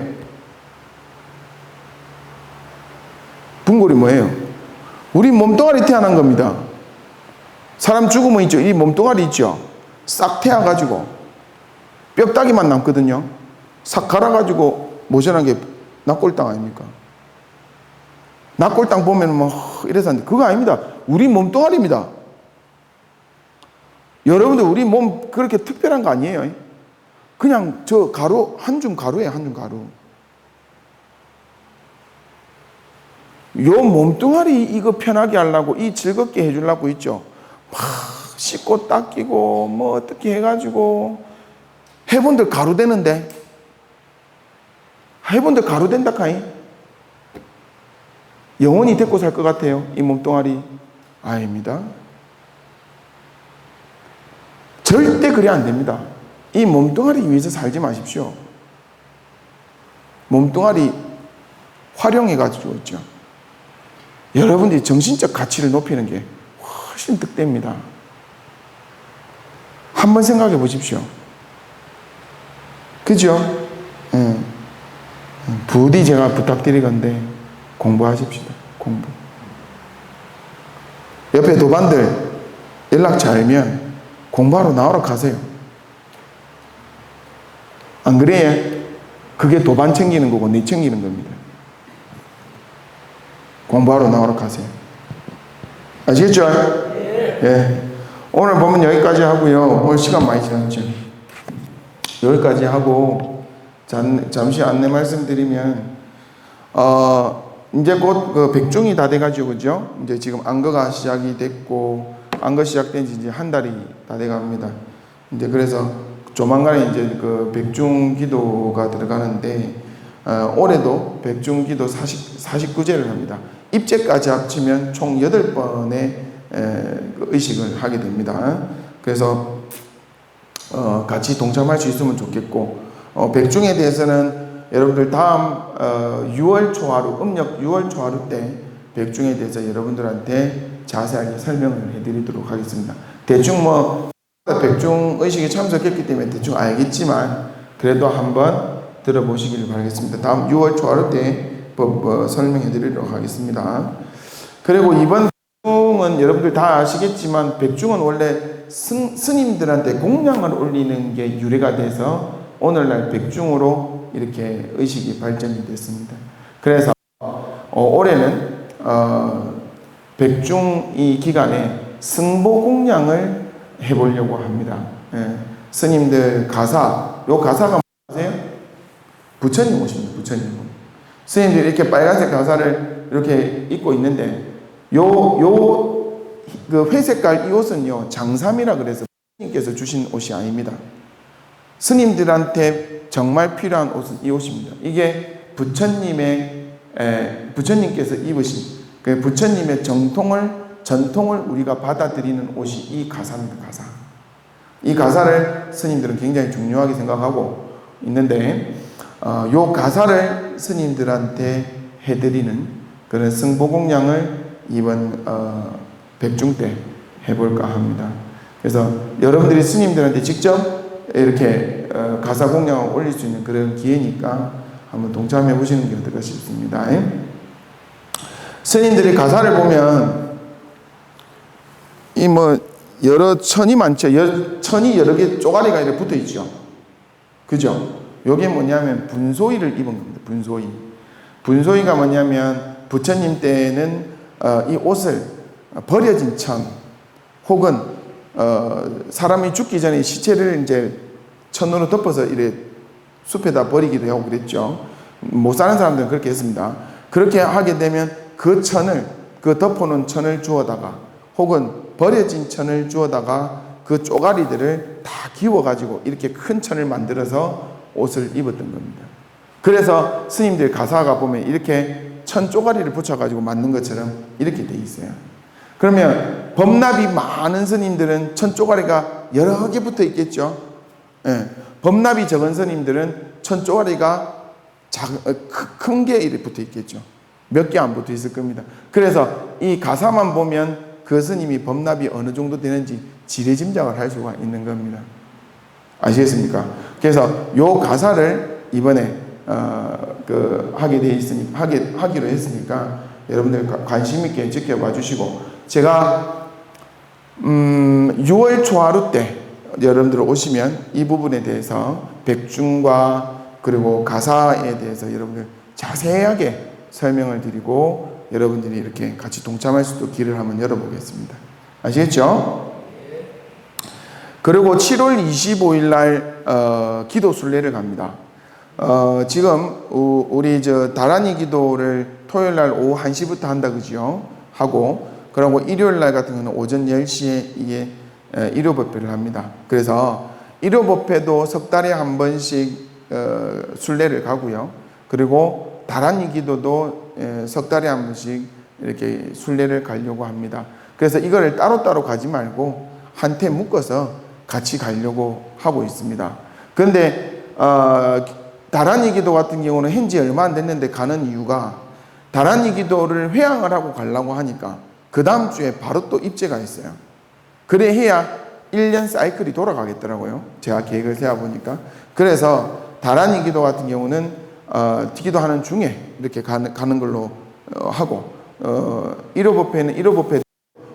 분골이 뭐예요? 우리 몸뚱아리 태어난 겁니다. 사람 죽으면 있죠. 이 몸뚱아리 있죠. 싹 태워가지고 뼈다귀만 남거든요. 싹 갈아가지고 모셔놓은 게 낙골당 아닙니까? 낙골당 보면 뭐 이래서 하는데 그거 아닙니다. 우리 몸뚱아리입니다. 여러분들 우리 몸 그렇게 특별한 거 아니에요. 그냥 저 가루, 한 줌 가루예요. 한 줌 가루. 요 몸뚱아리 이거 편하게 하려고, 이 즐겁게 해주려고 있죠. 막 씻고 닦이고 뭐 어떻게 해가지고 해본들 가루 되는데, 해본들 가루 된다 카이. 영원히 데리고 살 것 같아요? 이 몸뚱아리? 아닙니다. 절대 그래 안 됩니다. 이 몸뚱아리 위해서 살지 마십시오. 몸뚱아리 활용해가지고 있죠. 여러분들이 정신적 가치를 높이는 게 훨씬 득됩니다. 한번 생각해 보십시오. 그죠? 부디 제가 부탁드리건데 공부하십시다. 공부. 옆에 도반들 연락 잘면 공부하러 나오러 가세요. 안 그래요? 그게 도반 챙기는 거고 내 챙기는 겁니다. 공부하러 나오러 가세요. 아시겠죠? 예. 오늘 보면 여기까지 하고요. 오늘 시간 많이 지났죠. 여기까지 하고 잠시 안내 말씀드리면 이제 곧 그 백중이 다 돼가지고 그죠? 이제 지금 안거가 시작이 됐고 안거 시작된 지 이제 한 달이 다 돼갑니다. 이제 그래서 조만간에 이제 그 백중 기도가 들어가는데 올해도 백중 기도 49제를 합니다. 입제까지 합치면 총 8번의 의식을 하게 됩니다. 그래서 같이 동참할 수 있으면 좋겠고 백중에 대해서는 여러분들 다음 6월 초하루 음력 6월 초하루 때 백중에 대해서 여러분들한테 자세하게 설명을 해드리도록 하겠습니다. 대충 백중 의식에 참석했기 때문에 대충 알겠지만 그래도 한번 들어보시길 바라겠습니다. 다음 6월 초하루 때 설명해 드리도록 하겠습니다. 그리고 이번 백중은 여러분들 다 아시겠지만 백중은 원래 스님들한테 공양을 올리는 게 유래가 돼서 오늘날 백중으로 이렇게 의식이 발전이 됐습니다. 그래서 올해는 백중 이 기간에 승보 공양을 해보려고 합니다. 예. 스님들 가사, 요 가사가 뭐세요? 부처님 옷입니다. 부처님 옷. 스님들이 이렇게 빨간색 가사를 이렇게 입고 있는데 그 회색깔 이 옷은요 장삼이라 그래서 스님께서 주신 옷이 아닙니다. 스님들한테 정말 필요한 옷은 이 옷입니다. 이게 부처님께서 입으신 그 부처님의 전통을 우리가 받아들이는 옷이 이 가사입니다. 가사. 이 가사를 스님들은 굉장히 중요하게 생각하고 있는데 요 가사를 스님들한테 해드리는 그런 승보공양을 이번 백중 때 해볼까 합니다. 그래서 여러분들이 스님들한테 직접 이렇게 가사 공양을 올릴 수 있는 그런 기회니까 한번 동참해 보시는 게 어떨까 싶습니다. 스님들이 가사를 보면 이 여러 천이 많죠. 천이 여러 개 쪼가리가 이렇게 붙어 있죠. 그죠? 요게 뭐냐면 분소이를 입은 겁니다. 분소이. 분소이가 뭐냐면 부처님 때는 이 옷을 버려진 천 혹은 사람이 죽기 전에 시체를 이제 천으로 덮어서 이래 숲에다 버리기도 하고 그랬죠. 못 사는 사람들은 그렇게 했습니다. 그렇게 하게 되면 그 천을, 그 덮어놓은 천을 주워다가 혹은 버려진 천을 주워다가 그 쪼가리들을 다 기워가지고 이렇게 큰 천을 만들어서 옷을 입었던 겁니다. 그래서 스님들 가사가 보면 이렇게 천 쪼가리를 붙여가지고 만든 것처럼 이렇게 돼 있어요. 그러면 법납이 많은 스님들은 천 쪼가리가 여러 개 붙어 있겠죠. 예. 법납이 적은 스님들은 천 쪼가리가 큰 게 이렇게 붙어 있겠죠. 몇 개 안 붙어 있을 겁니다. 그래서 이 가사만 보면 그 스님이 법납이 어느 정도 되는지 지레짐작을 할 수가 있는 겁니다. 아시겠습니까? 그래서 요 가사를 이번에 하기로 했으니까 여러분들 관심 있게 지켜봐 주시고 제가 6월 초하루 때 여러분들 오시면 이 부분에 대해서 백중과 그리고 가사에 대해서 여러분들 자세하게 설명을 드리고 여러분들이 이렇게 같이 동참할 수 있도록 길을 한번 열어보겠습니다. 아시겠죠? 그리고 7월 25일 날 기도 순례를 갑니다. 지금 우리 다란이 기도를 토요일 날 오후 1시부터 한다 그죠? 하고 그리고 일요일 날 같은 경우는 오전 10시에 이게 일요법회를 합니다. 그래서 일요법회도 석 달에 한 번씩 순례를 가고요. 그리고 다란이 기도도 석 달에 한 번씩 이렇게 순례를 가려고 합니다. 그래서 이거를 따로따로 가지 말고 한테 묶어서 같이 가려고 하고 있습니다. 그런데 다란이 기도 같은 경우는 현지 얼마 안 됐는데 가는 이유가 다란이 기도를 회항을 하고 가려고 하니까 그 다음 주에 바로 또 입제가 있어요. 그래 해야 1년 사이클이 돌아가겠더라고요. 제가 계획을 세워보니까. 그래서 다란이 기도 같은 경우는 기도하는 중에 이렇게 가는 걸로 하고 1호 법회는 1호 법회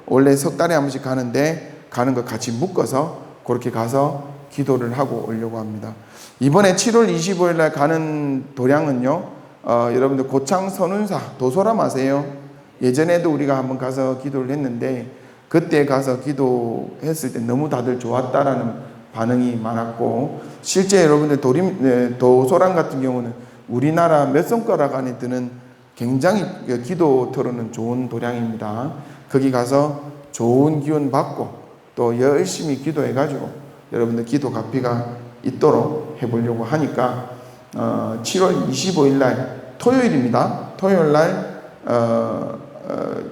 원래 석 달에 한 번씩 가는데 가는 거 같이 묶어서 그렇게 가서 기도를 하고 오려고 합니다. 이번에 7월 25일 날 가는 도량은요, 여러분들 고창 선운사 도소람 아세요? 예전에도 우리가 한번 가서 기도를 했는데 그때 가서 기도했을 때 너무 다들 좋았다라는 반응이 많았고, 실제 여러분들 도소람 같은 경우는 우리나라 몇 손가락 안에 드는 굉장히 기도 털어는 좋은 도량입니다. 거기 가서 좋은 기운 받고 또 열심히 기도해 가지고 여러분들 기도 가피가 있도록 해보려고 하니까 7월 25일 날 토요일입니다. 토요일 날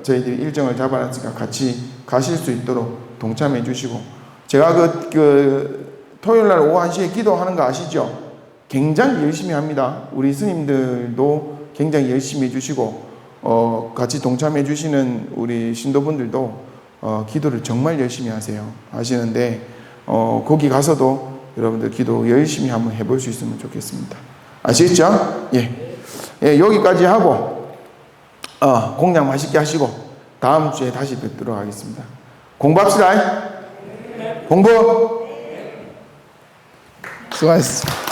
저희들이 일정을 잡아놨으니까 같이 가실 수 있도록 동참해 주시고, 제가 그 토요일 날 오후 1시에 기도하는 거 아시죠? 굉장히 열심히 합니다. 우리 스님들도 굉장히 열심히 해주시고 같이 동참해 주시는 우리 신도분들도 기도를 정말 열심히 하시는데 거기 가서도 여러분들 기도 열심히 한번 해볼 수 있으면 좋겠습니다. 아시겠죠? 예, 여기까지 하고 공양 맛있게 하시고 다음 주에 다시 뵙도록 하겠습니다. 공부합시다. 공부 수고하셨습니다.